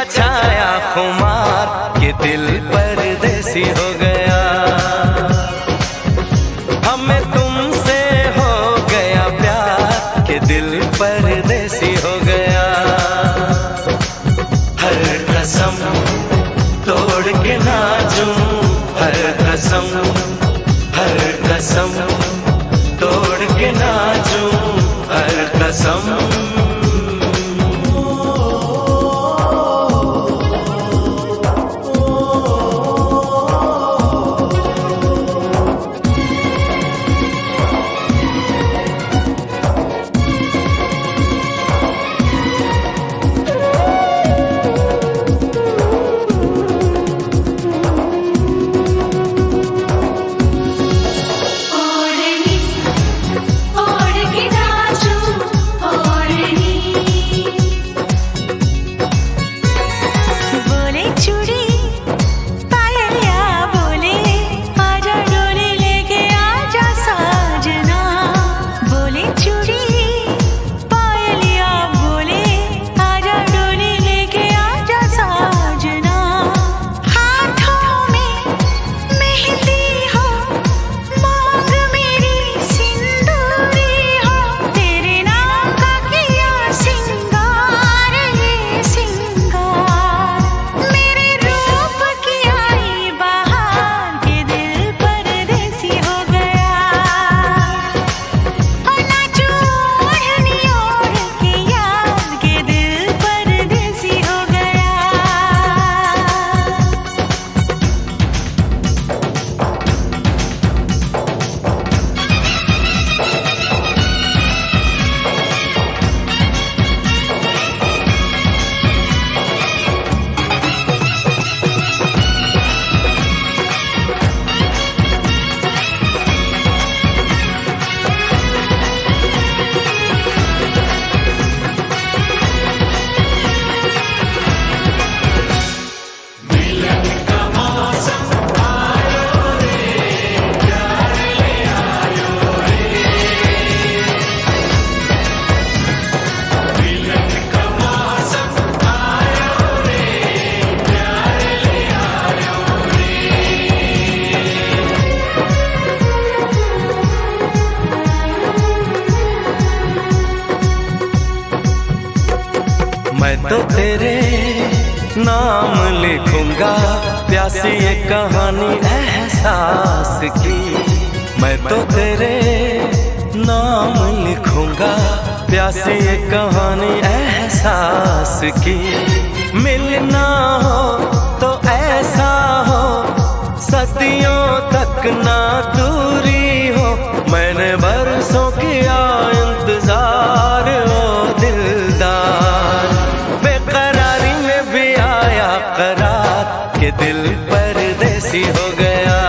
का छाया खुमार के दिल परदेसी हो गया। हमें तुमसे हो गया प्यार के दिल परदेसी हो गया। हर कसम तोड़ के नाचूं, हर कसम तोड़ के नाचूं, हर कसम। मैं तो तेरे नाम लिखूंगा प्यासी ये कहानी एहसास की। मैं तो तेरे नाम लिखूंगा प्यासी ये कहानी एहसास की। मिलना हो तो ऐसा हो सदियों तक ना दूरी हो। मैंने बरसों किया इंतजार ओ दिलदार, बेकरारी में भी आया करार के दिल परदेसी हो गया।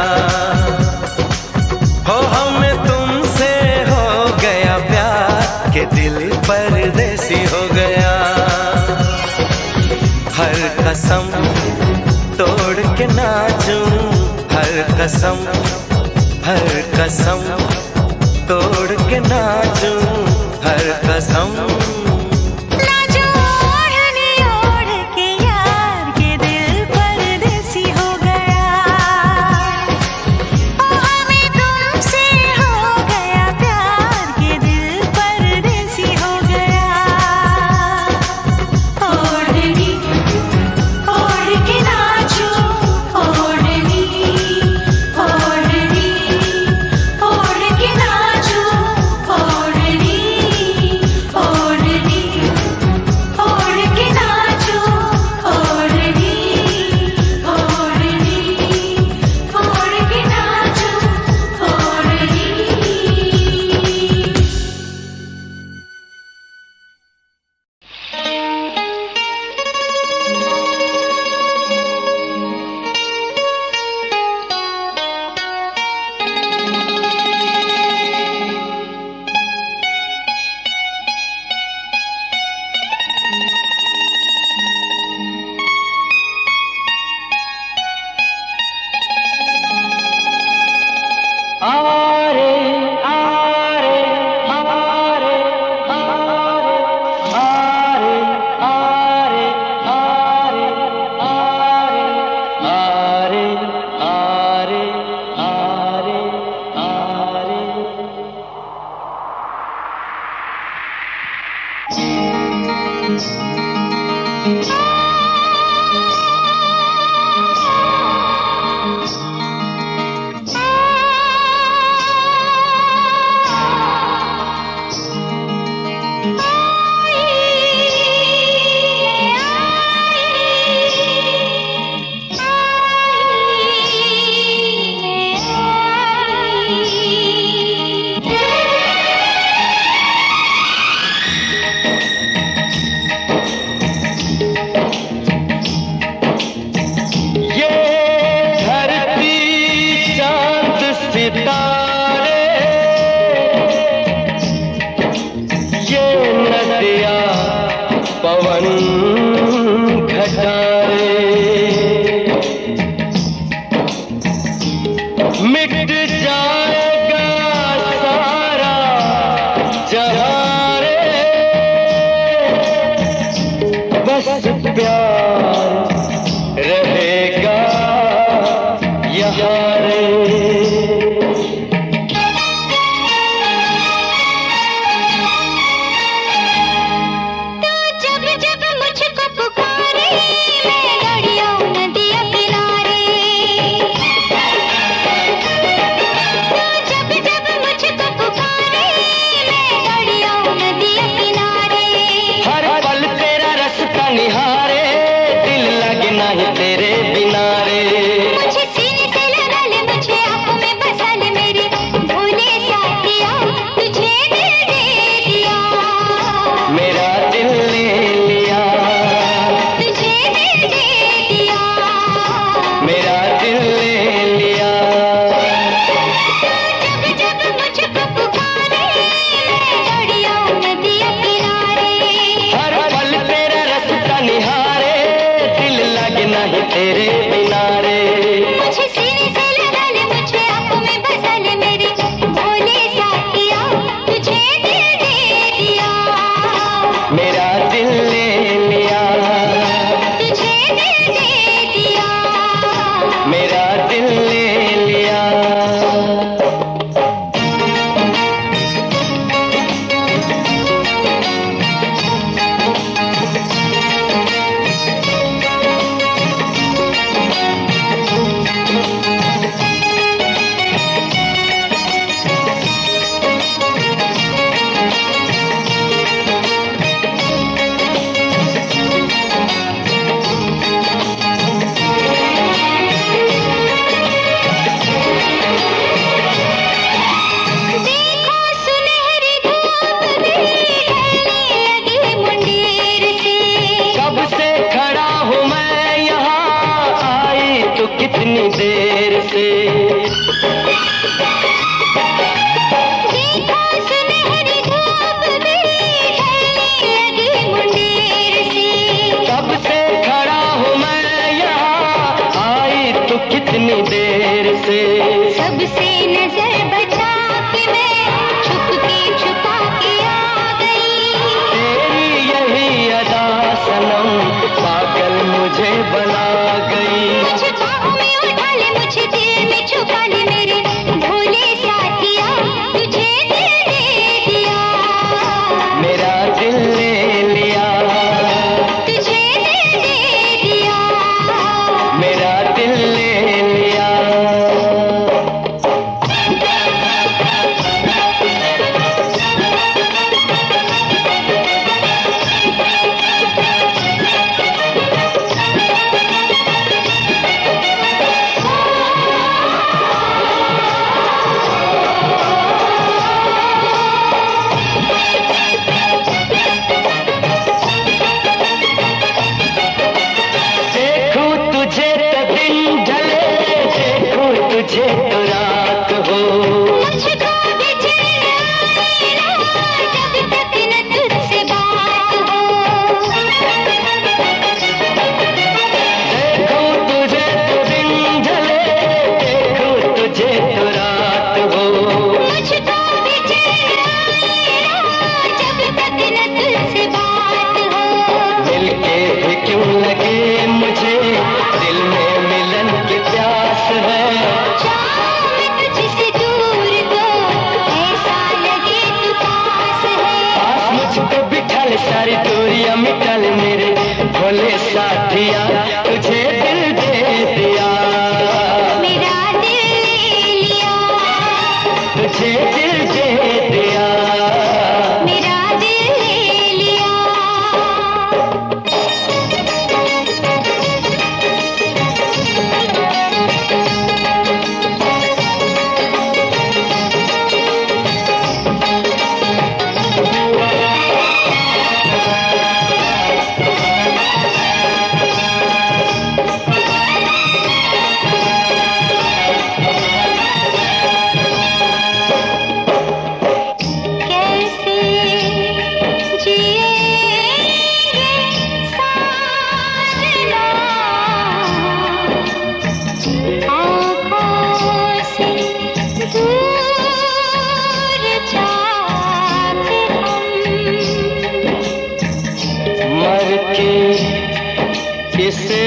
हो हमें तुमसे हो गया प्यार के दिल परदेसी हो गया। हर कसम तोड़ के नाचूं, हर कसम तोड़ के नाचूं, हर कसम। Oh पवन घटाए मिट जाएगा सारा जहां रे, बस प्यार रहेगा यहाँ रे। तेरे बिना रे मुझे सीने से लगा ले, मुझे आंखों में बसा ले, मेरे भोले साथिया तुझे दिल दे दिया, मेरा दिल ले लिया, तुझे दिल दे दिया, मेरा दिल ले लिया। जब जब मुझको पुकारे मैं दौड़ी आऊं नदिया किनारे, हर पल तेरा रास्ता निहारे, नहीं तेरे बिना रे मुझे सीने से लगा ले, मुझे आंखों में बसा ले, मेरे भोले साथिया तुझे दिल दे दिया, मेरा दिल ले लिया, तुझे दिल दे दिया, मेरा दिल ले लिया। इसे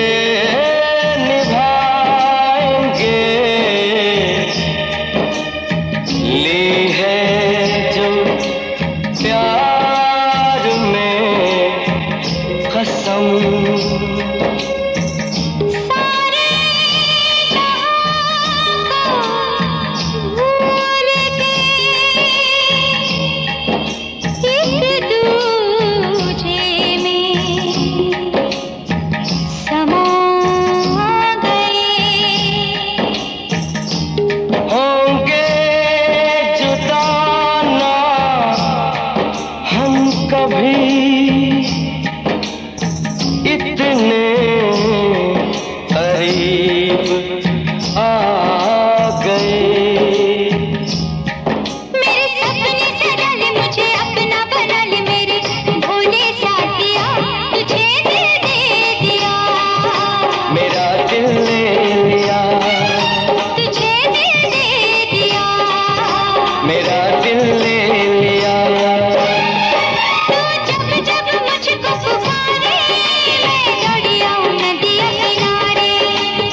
निभाएंगे। ली है जो प्यार में कसम, सारे भूल के एक दूजे में समा गए। होंगे जुदा ना हम कभी, इतने करीब आ गए। मेरे सपने सजा ले, मुझे अपना बना ले, मेरे भोले साथिया तुझे दिल दे दिया। मेरा दिल ले लिया, तुझे दिल दे दिया। मेरा दिल ले लिया। तू जब जब मुझको पुकारे, मैं दौड़ी आऊं नदिया किनारे।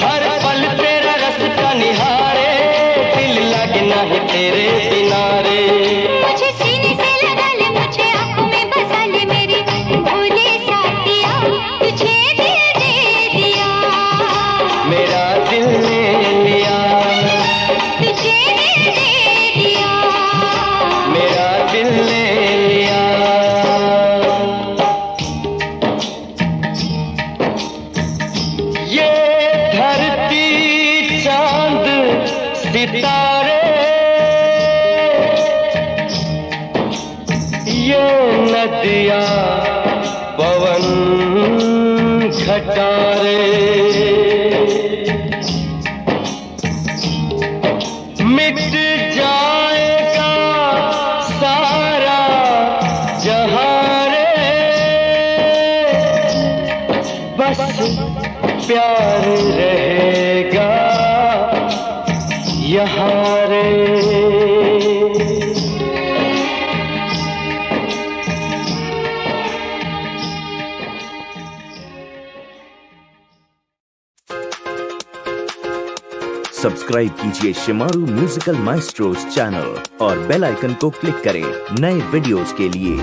हर पल तेरा रास्ता निहारे, दिल लगना है तेरे किनारे। मुझे सीने से लगा ले, मुझे आंखों में बसा ले, मेरे भोले साथिया तुझे दिल दे दिया। मेरा दिल ले लिया, तुझे दिल दे दिया। मेरा दिल ले लिया। ये धरती चांद सितारे, ये नदियाँ पवन घटारे, मिट जाएगा सारा जहां रे, बस प्यार रहेगा यहाँ रे। सब्सक्राइब कीजिए शिमारू म्यूजिकल माइस्ट्रोस चैनल और बेल आइकन को क्लिक करें नए वीडियोस के लिए।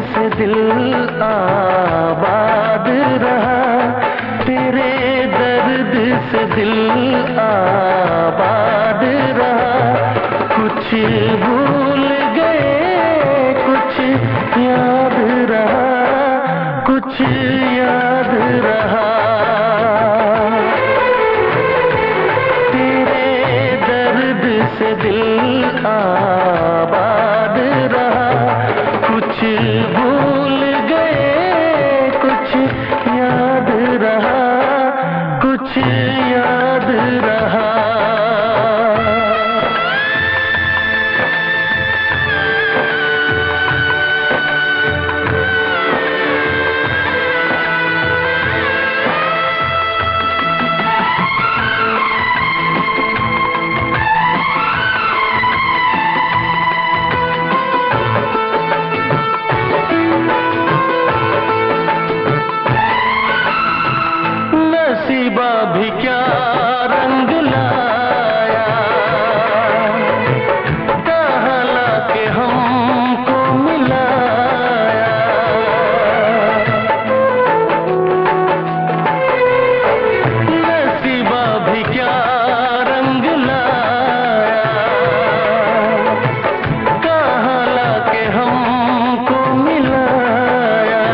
से दिल आबाद रहा, तेरे दर्द से दिल आबाद रहा। कुछ भूल गए, कुछ याद रहा, कुछ याद रहा। तेरे दर्द से दिल आबाद रहा। कुछ भूल गए, कुछ याद रहा, कुछ याद रहा। नसीबा भी क्या रंग लाया, कहाँ लाके हमको मिलाया। नसीबा भी क्या रंग लाया, कहाँ लाके हमको मिलाया।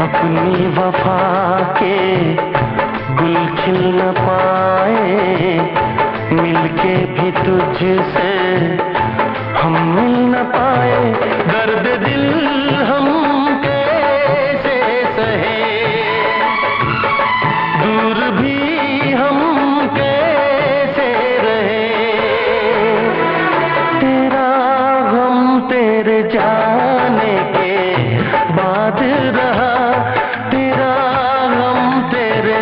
अपनी वफा के गुल खिल न पाए, मिलके भी तुझसे हम मिल न पाए। दर्द दिल हम कैसे सहे, दूर भी हम कैसे रहे। तेरा गम तेरे जाने के बाद रहा, तेरा गम तेरे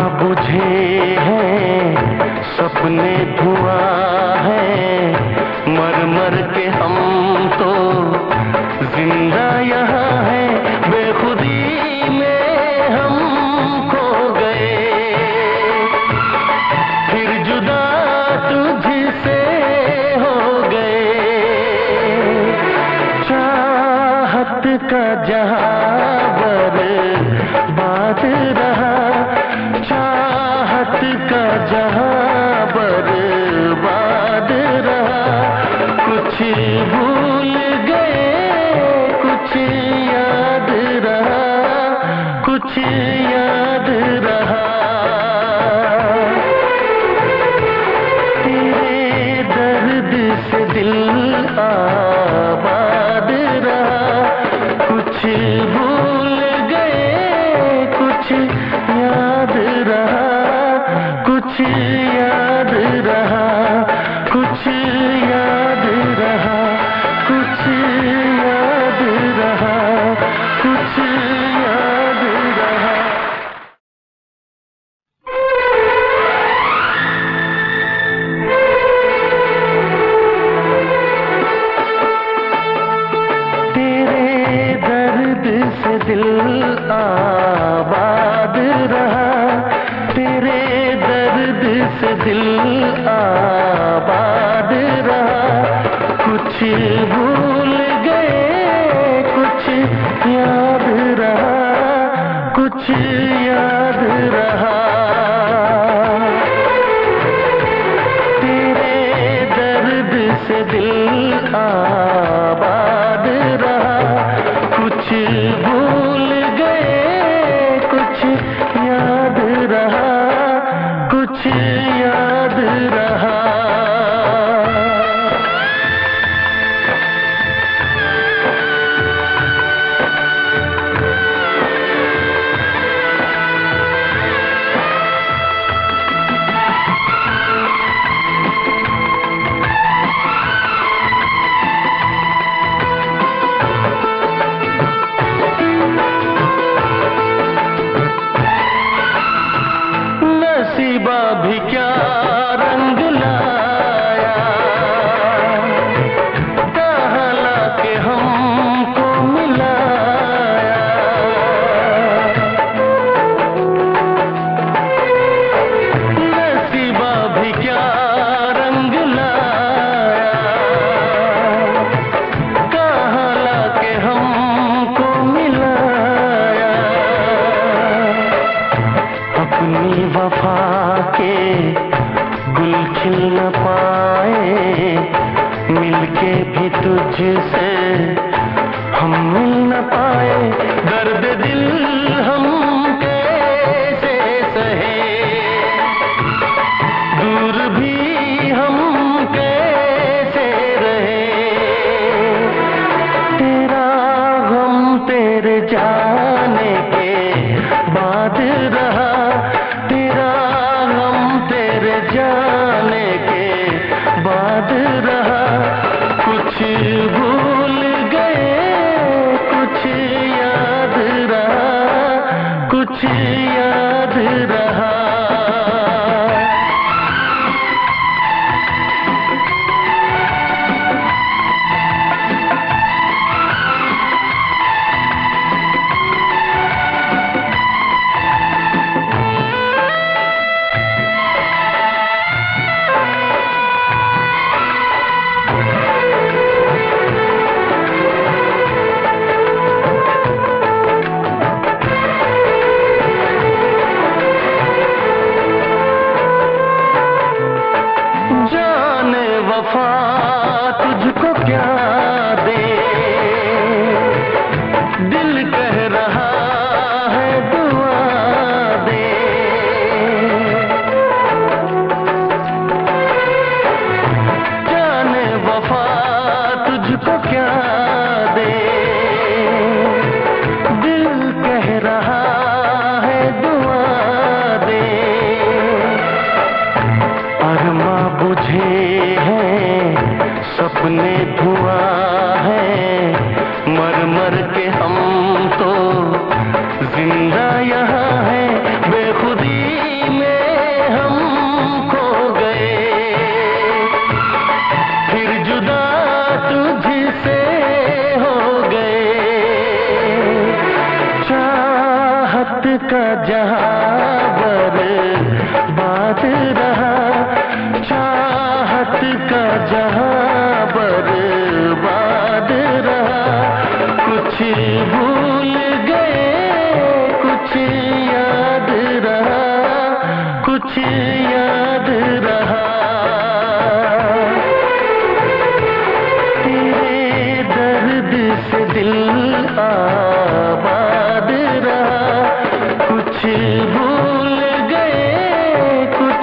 बुझे हैं सपने धुआं है, मर मर के हम तो जिंदा यहाँ है, बेखुदी में हम खो गए, फिर जुदा तुझसे हो गए। चाहत का जहां बर्बाद रहा, चाहत का जहां बर्बाद रहा, कुछ भूल गए कुछ याद रहा, कुछ याद रहा। तेरे दर्द से दिल आबाद रहा, कुछ भूल गए कुछ याद रहा, कुछ याद रहा, कुछ याद रहा, कुछ याद रहा, कुछ याद रहा। तेरे दर्द से दिल आबाद रहा, तेरे दर्द से दिल आबाद रहा, कुछ भूल गए कुछ याद रहा, कुछ याद रहा। तेरे दर्द से दिल आबाद रहा, कुछ भूल गए कुछ याद रहा, कुछ याद रहा। नसीबा भी क्या रंग लाया, कहाँ लाके हमको मिलाया। नसीबा भी क्या रंग लाया, कहाँ लाके हमको मिलाया। अपनी वफा के गुल खिल न पाए, मिलके भी तुझसे हम मिल न पाए। दर्द दिल हम कैसे सहे, दूर भी हम कैसे रहे। तेरा गम तेरे जाने के बाद रहा, तेरा गम तेरे जाने के बाद रहा, कुछ भूल गए कुछ याद रहा,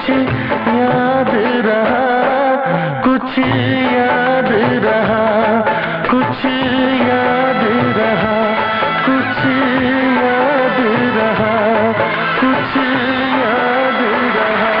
कुछ याद रहा, कुछ याद रहा, कुछ याद रहा, कुछ याद रहा, कुछ याद रहा।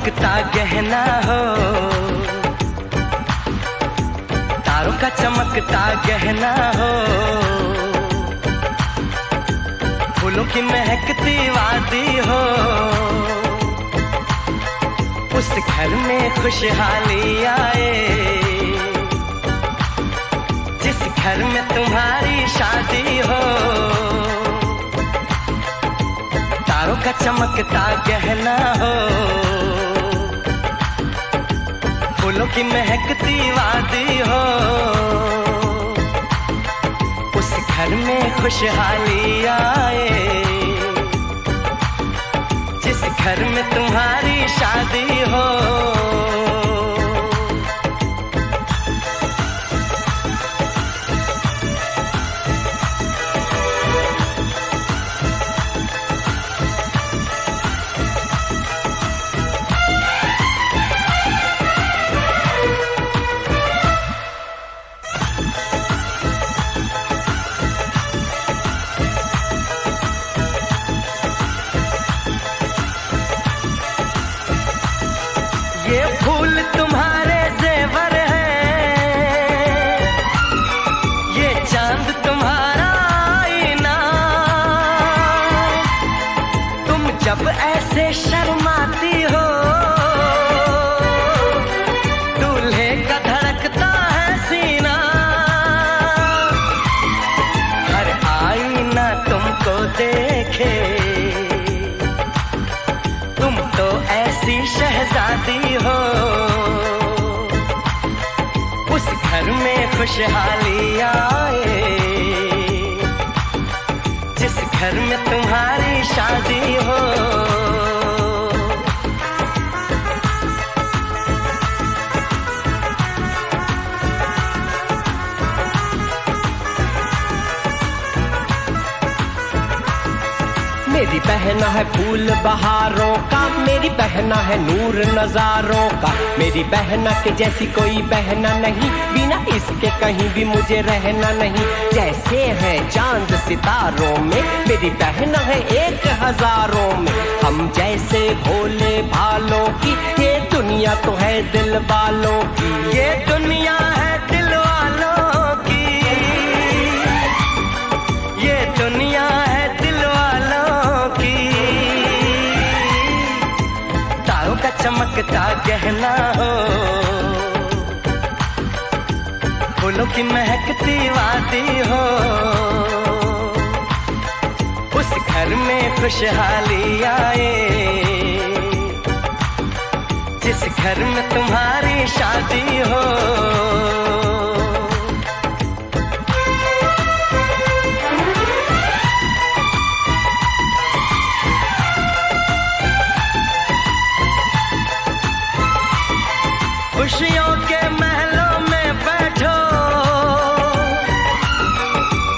चमकता गहना हो, तारों का चमकता गहना हो, फूलों की महकती वादी हो, उस घर में खुशहाली आए, जिस घर में तुम्हारी शादी हो। तारों का चमकता गहना हो, फूलों की महकती वादी हो, उस घर में खुशहाली आए, जिस घर में तुम्हारी शादी हो। ये फूल तुम्हारे जेवर हैं, ये चांद तुम्हारा आईना, तुम जब ऐसे शर्माती हो, दूल्हे का धड़कता है सीना, हर आईना तुमको देखे, तुम तो ऐसी शहजादी हो, उस घर में खुशहाली आए, जिस घर में तुम्हारी शादी हो। मेरी बहना है फूल बहारों का, मेरी बहना है नूर नजारों का, मेरी बहना के जैसी कोई बहना नहीं, बिना इसके कहीं भी मुझे रहना नहीं। जैसे है चांद सितारों में, मेरी बहना है 1000 में, हम जैसे भोले भालों की, ये दुनिया तो है दिल वालों की, ये दुनिया है दिल वालों की, ये दुनिया है दिल वालों की। तारों का चमकता गहना हो, फूलों की महकती वादी हो, उस घर में खुशहाली आए, जिस घर में तुम्हारी शादी हो। खुशियों के महलों में बैठो,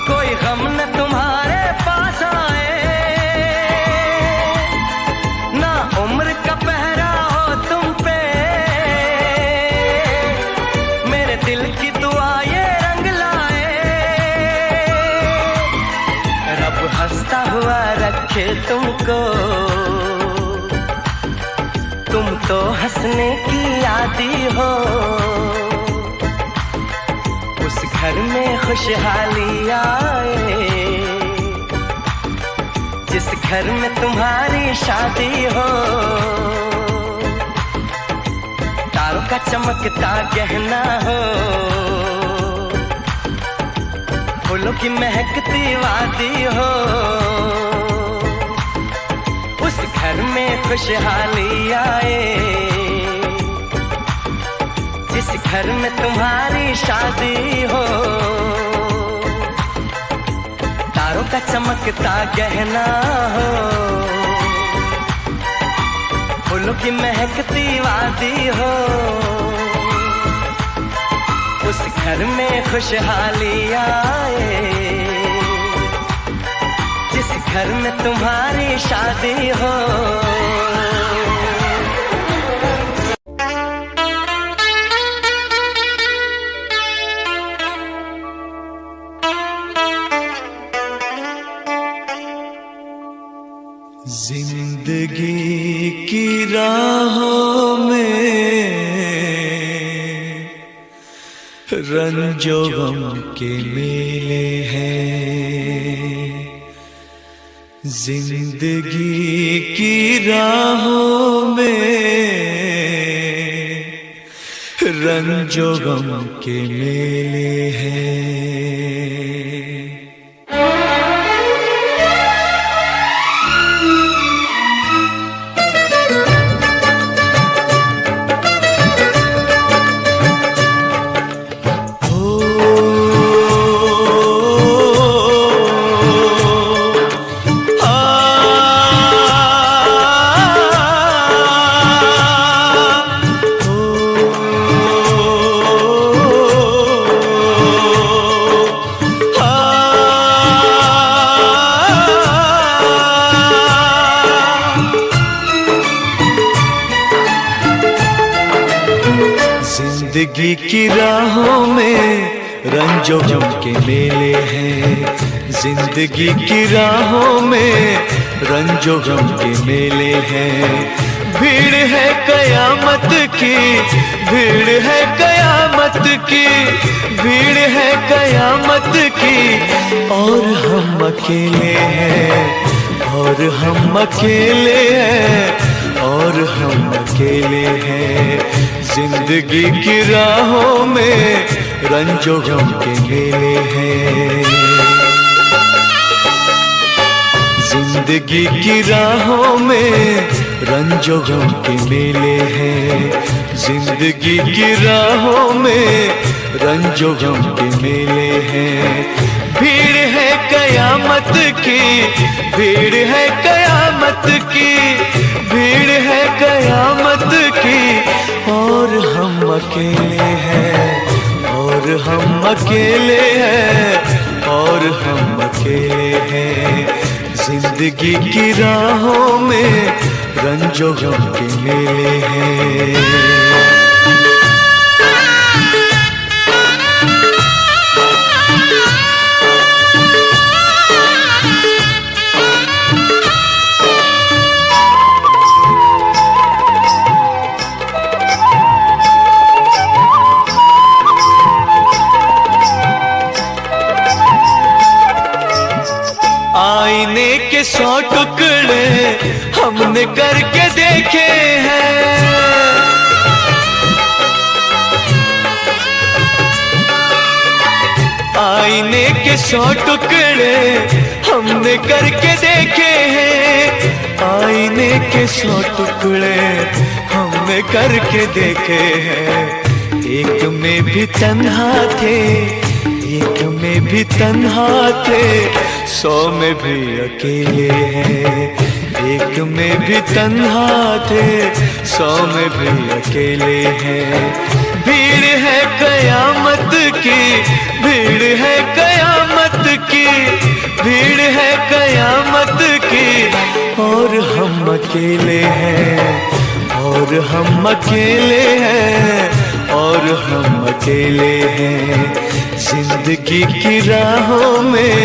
कोई गम न तुम्हारे पास आए, ना उम्र का पहरा हो तुम पे, मेरे दिल की दुआ ये रंग लाए, रब हंसता हुआ रखे तुमको, तुम तो हंसने की आदी हो, उस घर में खुशहाली आए, जिस घर में तुम्हारी शादी हो। तारों का चमकता गहना हो, फूलों की महकती वादी हो, उस घर में खुशहाली आए, जिस घर में तुम्हारी शादी हो। तारों का चमकता गहना हो, फूलों की महकती वादी हो, उस घर में खुशहाली आए, जिस घर में तुम्हारी शादी हो। जिंदगी की राहों में रंजो गम के मेले हैं, जिंदगी की राहों में रंजो गम के मेले हैं। जिंदगी की राहों में रंजो गम के मेले हैं, जिंदगी की राहों में रंजो गम के मेले हैं। भीड़ है कयामत की, भीड़ है कयामत की, भीड़ है कयामत की, और हम अकेले हैं, और हम अकेले हैं, और हम अकेले हैं। जिंदगी की राहों में रंजो गम के मेले हैं, जिंदगी की राहों में रंजो गम के मेले हैं, जिंदगी की राहों में रंजो गम के मेले हैं। भीड़ है कयामत की, भीड़ है कयामत की, भीड़ है कयामत की, और हम अकेले हैं, और हम अकेले हैं, और हम अकेले हैं। जिंदगी की राहों में रंजो गम के मेले हैं। आईने के 100 टुकड़े हमने करके देखे हैं, आईने के 100 टुकड़े हमने करके देखे हैं, आईने के 100 टुकड़े हमने करके देखे हैं। एक में भी तन्हा थे, एक में भी तन्हा थे, 100 में भी अकेले हैं। एक में भी तन्हा थे, 100 में भी अकेले हैं। भीड़ है कयामत की, भीड़ है कयामत की, भीड़ है कयामत की, और हम अकेले हैं, और हम अकेले हैं, और हम अकेले हैं। जिंदगी की राहों में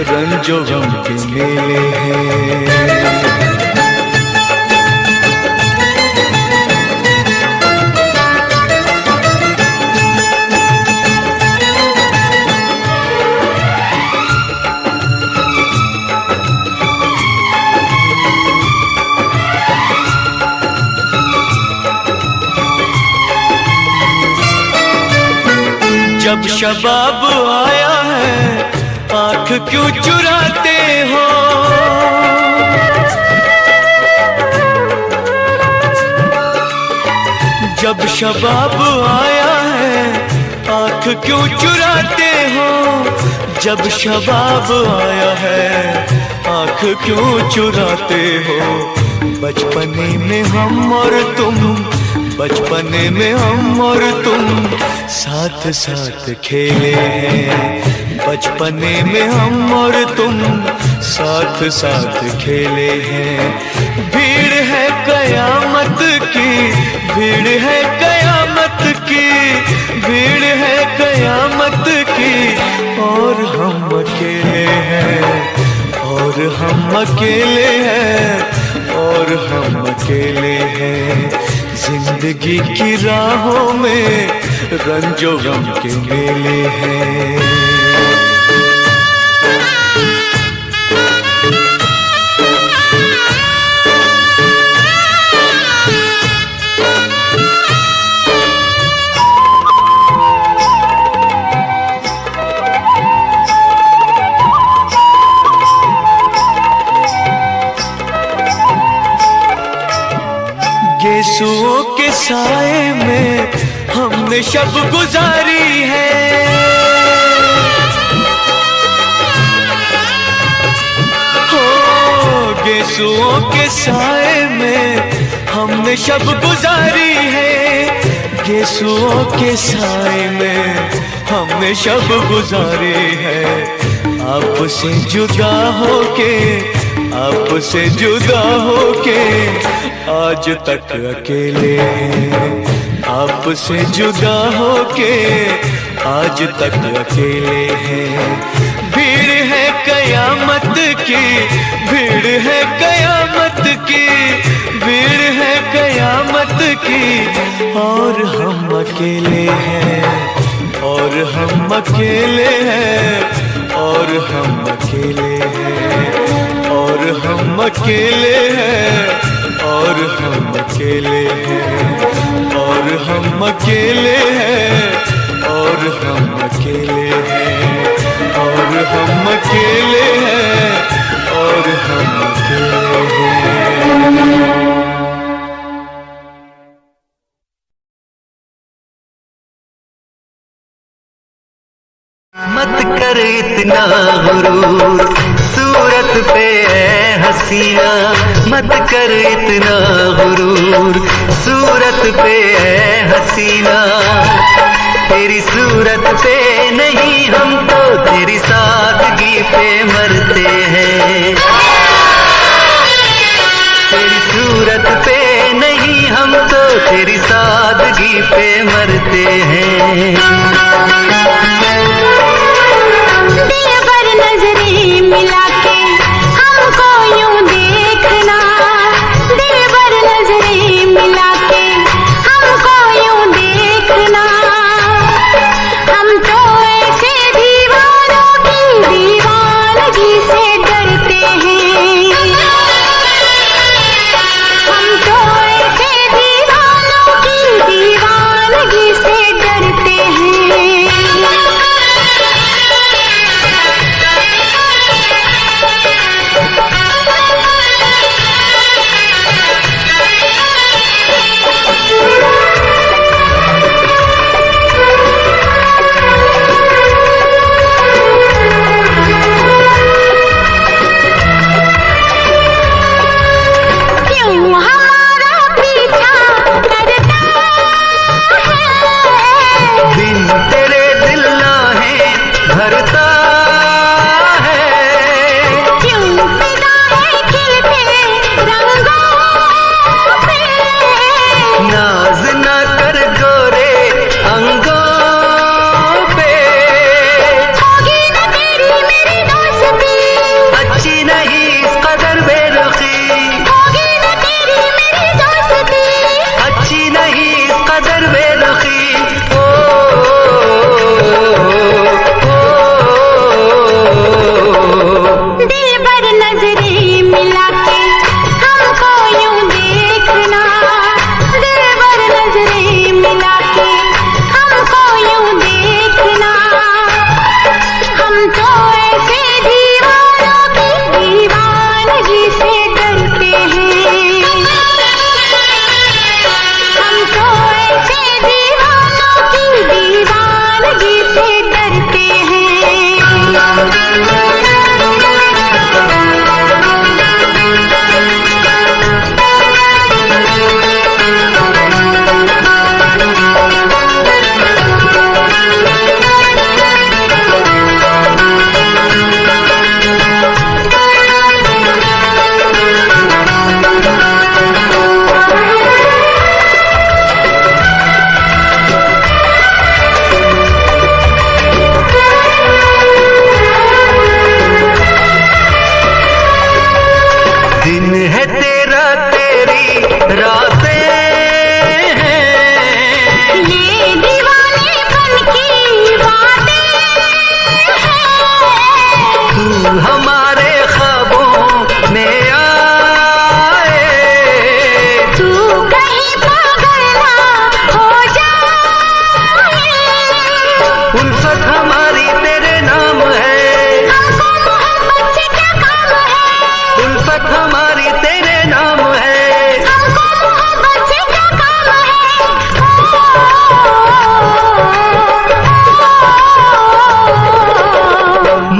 रंजो गम के मेले हैं। जब शबाब आया है आंख क्यों चुराते हो, जब शबाब आया है आंख क्यों चुराते हो, जब शबाब आया है आंख क्यों चुराते हो। बचपने में हम और तुम, बचपने में हम और तुम साथ साथ खेले हैं, बचपने में हम और तुम साथ साथ खेले हैं। भीड़ है कयामत की, भीड़ है कयामत की, भीड़ है कयामत की, और हम अकेले हैं, और हम अकेले हैं, और हम अकेले हैं। जिंदगी की राहों में रंजो गम के मेले हैं। गेसुओं के साए में हमने शब गुजारी है। हो गेसुओं के साए में हमने शब गुजारी है। गेसुओं के साए में हमने शब गुजारी है। आपसे जुदा होके, आपसे जुदा होके आज तक अकेले हैं। आपसे जुदा होके आज तक अकेले हैं। भीड़ है कयामत की, भीड़ है कयामत की, भीड़ है कयामत की, और हम अकेले हैं, और हम अकेले हैं, और हम अकेले हैं, और हम अकेले हैं, और हम अकेले हैं, और हम अकेले हैं, और हम अकेले हैं, और हम अकेले हैं, और हम अकेले हैं। मत कर इतना गुरूर सूरत पे है हसीना, मत कर इतना गुरूर सूरत पे है हसीना। तेरी सूरत पे नहीं हम तो तेरी सादगी पे मरते हैं। तेरी सूरत पे नहीं हम तो तेरी सादगी पे मरते हैं। नजरें मिला के हमको यूं देखना, दिल भर नजरें मिला के हमको यूं देखना। हम तो ऐसे दीवाने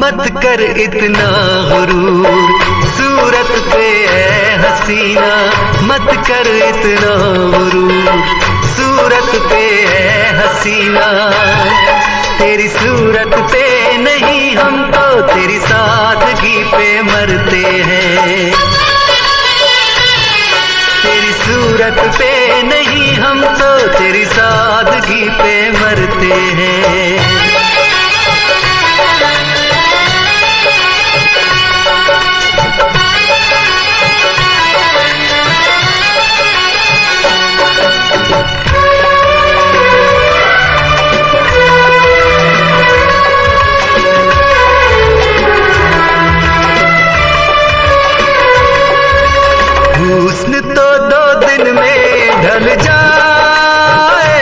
मत कर इतना गुरूर, सूरत पे है हसीना मत कर इतना गुरूर, सूरत पे है हसीना। तेरी सूरत पे नहीं हम तो तेरी सादगी पे मरते हैं, तेरी सूरत पे नहीं हम तो तेरी सादगी पे मरते हैं। हुस्न तो 2 दिन में ढल जाए,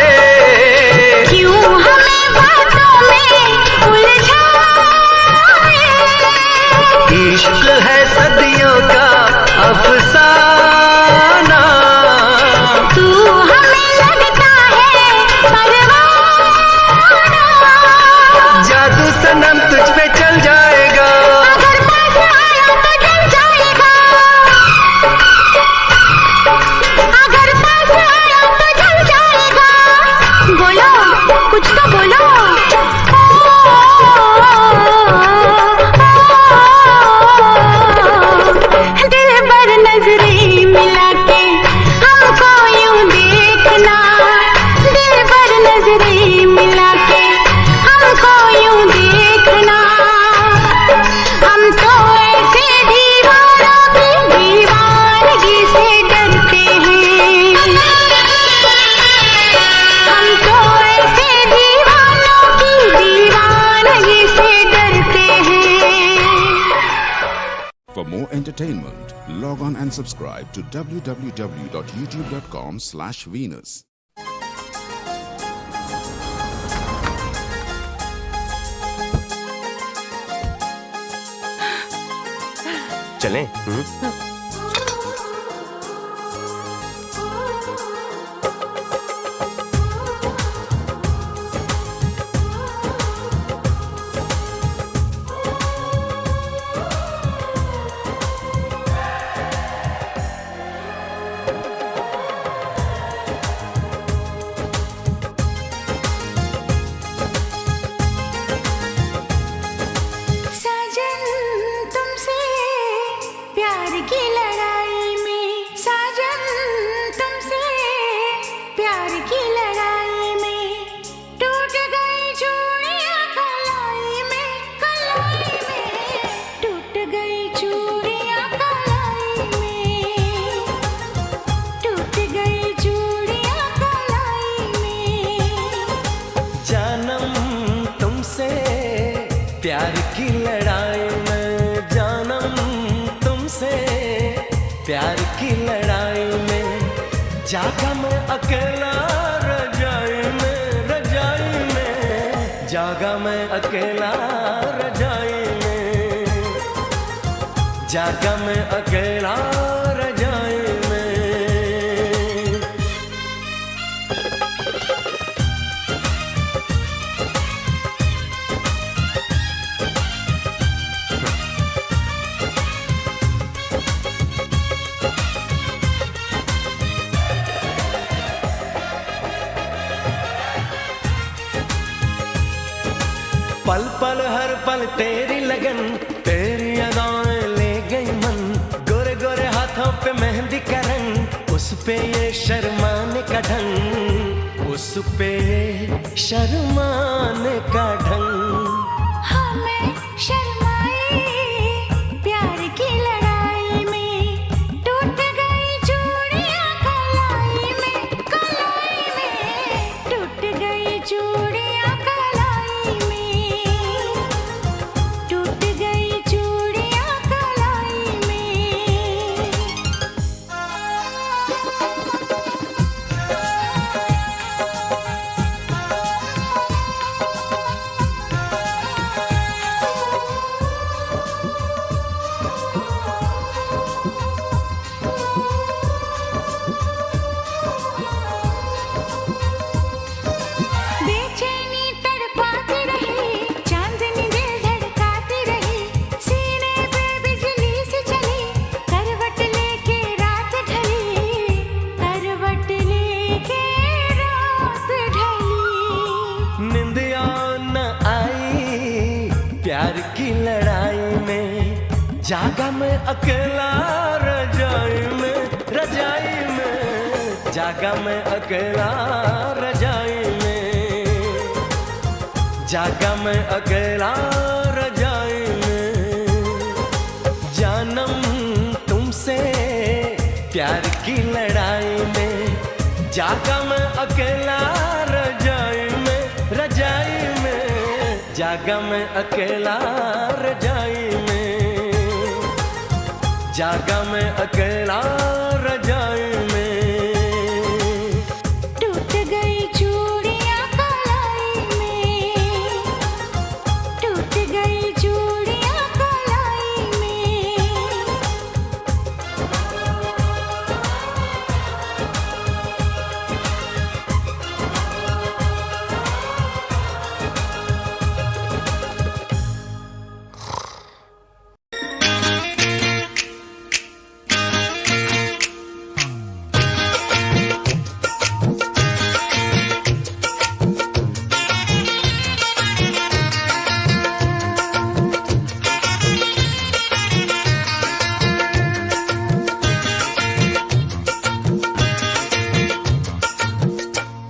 क्यों हमें बातों में उलझाए। इश्क है सदियों का अफसाना, तू हमें लगता है परवाना। जादू सनम तुझ पे चल जाएगा, अगर पास आया तो जल जाएगा, अगर पास आया तो जल जाएगा। बोलो कुछ तो बोलो। दिल भर नजरें मिला के हमको यूं देखना, दिल भर नजरें मिला के हमको यूं देखना। हम तो ऐसे दीवारों की दीवानगी से डरते हैं, हम तो ऐसे दीवानों की दीवानगी से डरते हैं। For more entertainment, log on and subscribe to www.youtube.com/Venus. चलें? साजन तुमसे प्यार की लड़ाई में, साजन तुमसे प्यार की लड़ाई में टूट गई चूड़ियां कलाई में, कलाई में टूट गई चूड़ियां कलाई में, टूट गई चूड़ियां कलाई में। जानम तुमसे प्यार की लड़ाई में, जानम तुमसे प्यार की लड़ाई में जागा मैं अकेला रजाई में, रजाई में जागा मैं अकेला रजाई में, जागा मैं अकेला रजाई में। पल पल हर पल तेरी लगन, तेरी अदाएं ले गई मन, गोरे गोरे हाथों पे मेहंदी का रंग, उस पे ये शर्माने का ढंग, उस पे ये शर्माने का ढंग। हमें शर्माए प्यार की लड़ाई में टूट गई चूड़ियां कलाई में, कलाई में टूट गई चूड़ियां कलाई में, टूट गई चूड़ियां कलाई में। लड़ाई में, जागा मैं अकेला रजाई में, रजाई में जागा मैं अकेला रजाई में, जागा मैं अकेला रजाई में। जानम तुमसे प्यार की लड़ाई में, जागा मैं अकेला रजाई में, रजाई में जागा मैं अकेला रजाई में, जागा मैं अकेला रजाई में। टूट गई चूड़ियां कलाई में, टूट गई चूड़ियां कलाई में।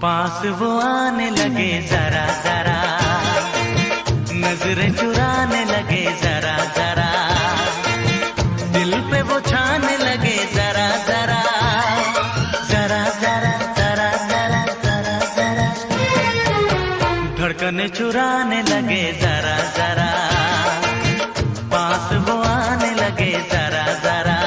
पास वो आने लगे जरा जरा, नजरें चुराने लगे जरा जरा, दिल पे वो छाने लगे जरा जरा, जरा जरा जरा जरा जरा जरा, धड़कने चुराने लगे जरा जरा, पास वो आने लगे जरा जरा।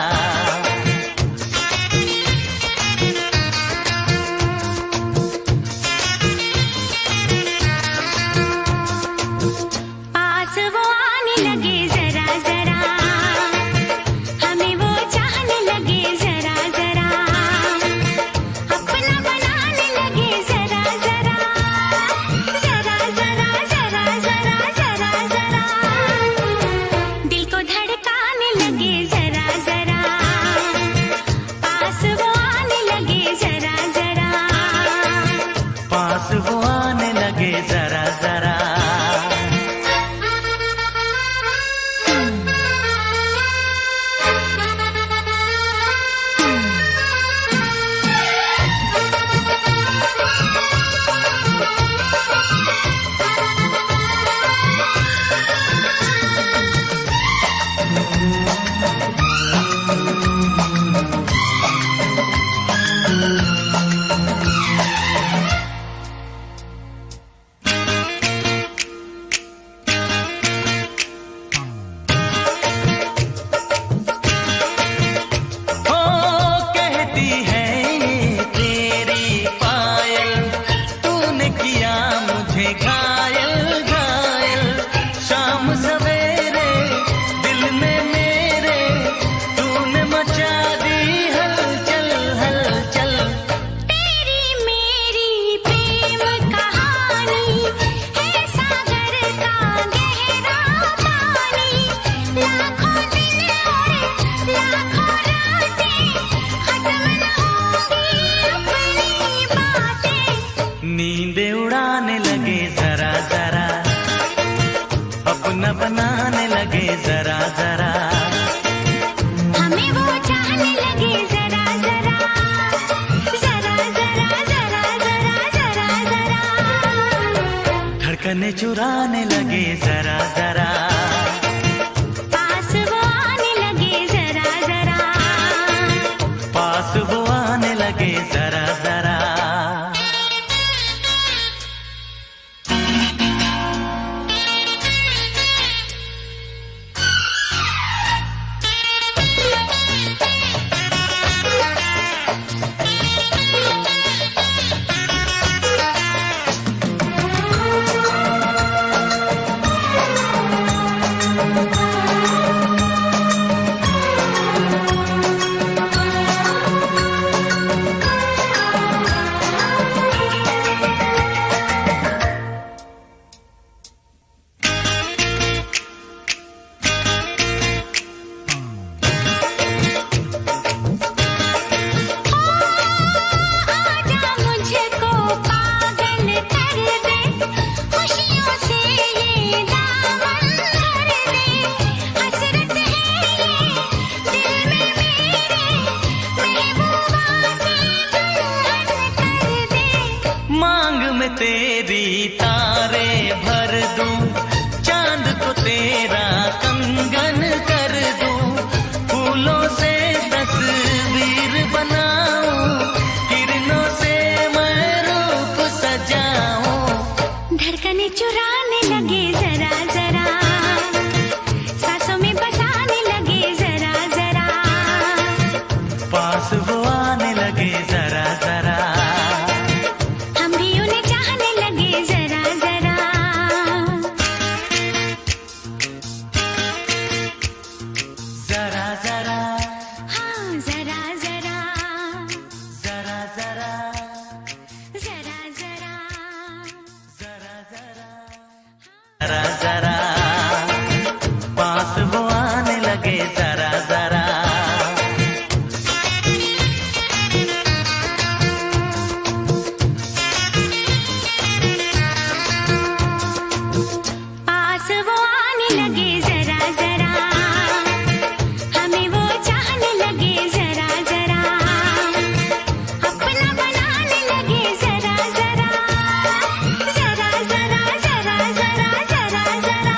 नींदे उड़ाने लगे जरा जरा, अपना बनाने लगे जरा जरा, हमें वो चाहने लगे जरा जरा, जरा जरा जरा जरा जरा जरा, धड़कने चुराने लगे जरा जरा, पास वो आने लगे जरा जरा, पास वो आने लगे जरा जरा। लगे जरा जरा, हमें वो चाहने लगे जरा जरा, अपना बनाने लगे जरा जरा, जरा जरा जरा जरा जरा जरा,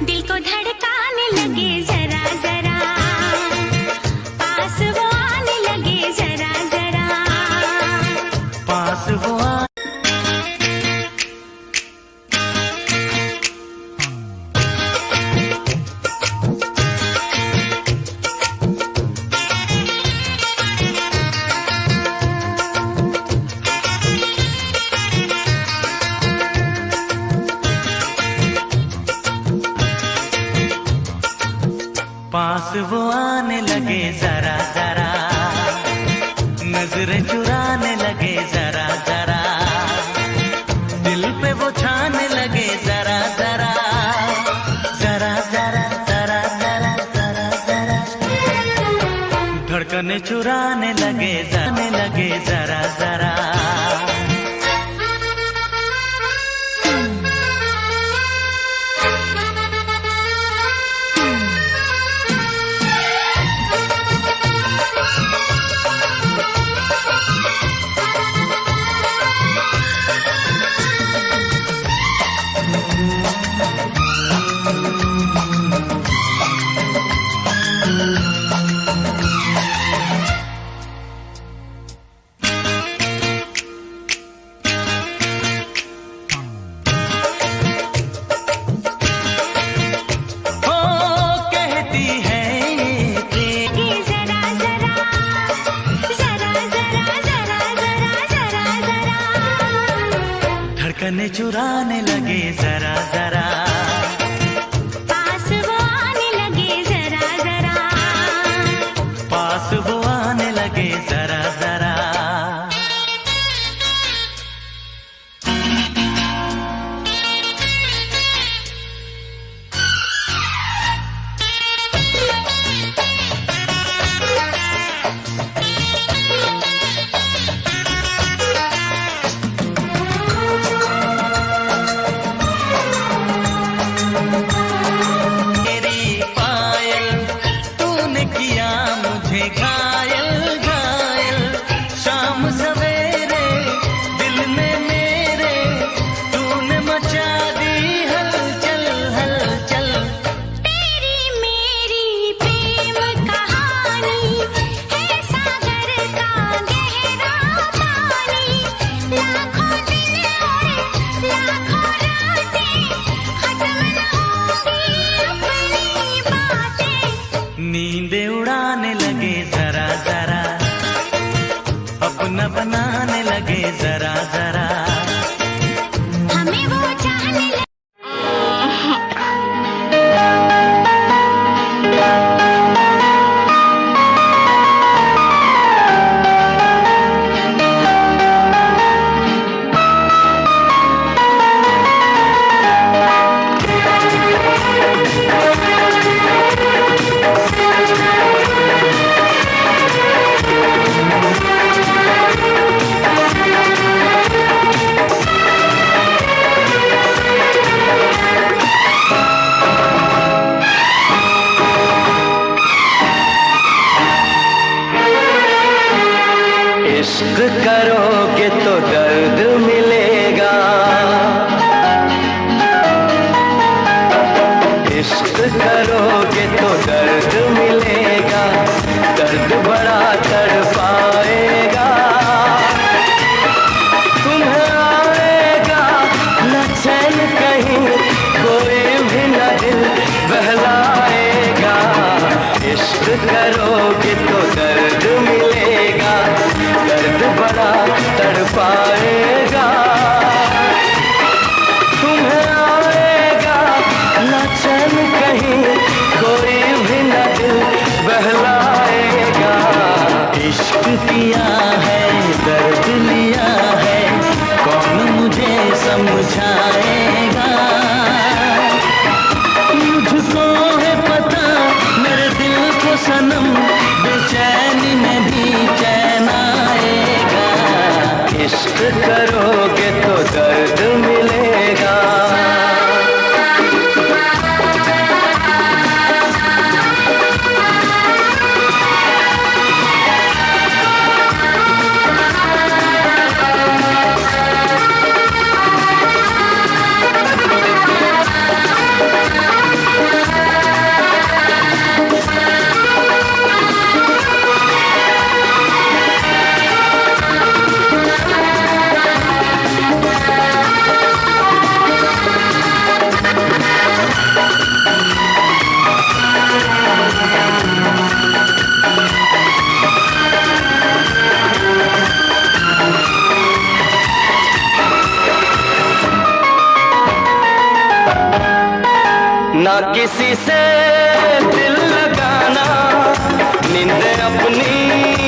दिल को धड़काने लगे जरा जरा, पास वो आने लगे जरा जरा, पास वो पास वो आने लगे जरा जरा, नजरें चुराने लगे जरा जरा, दिल पे वो छाने लगे जरा जरा, जरा जरा जरा जरा जरा जरा, धड़कने चुराने लगे जाने लगे जरा जरा। धड़कने चुराने लगे जरा जरा, पास वो आने लगे जरा जरा, पास वो आने लगे जरा जरा। नींदे उड़ाने लगे जरा जरा, अपना बनाने लगे जरा जरा, हमें वो चाहने लगे। इश्क करोगे तो दर्द मिलेगा, इश्क करोगे तो दर्द मिलेगा, दर्द बड़ा तड़पाएगा, तुम्हें आएगा न चैन कहीं, कोई भी न दिल बहलाएगा, इश्क करोगे तो दर्द मिलेगा, दर्द बड़ा तड़पाएगा, तुम्हें आएगा न चैन कहीं, कोई भी न दिल बहलाएगा, इश्क किया है दर्द लिया है, कौन मुझे समझाएगा, मुझको है पता मेरे दिल को सनम, बेचैनी में भी चैन आएगा, इश्क करोगे तो दर्द मिलेगा। किसी से दिल लगाना, नींद अपनी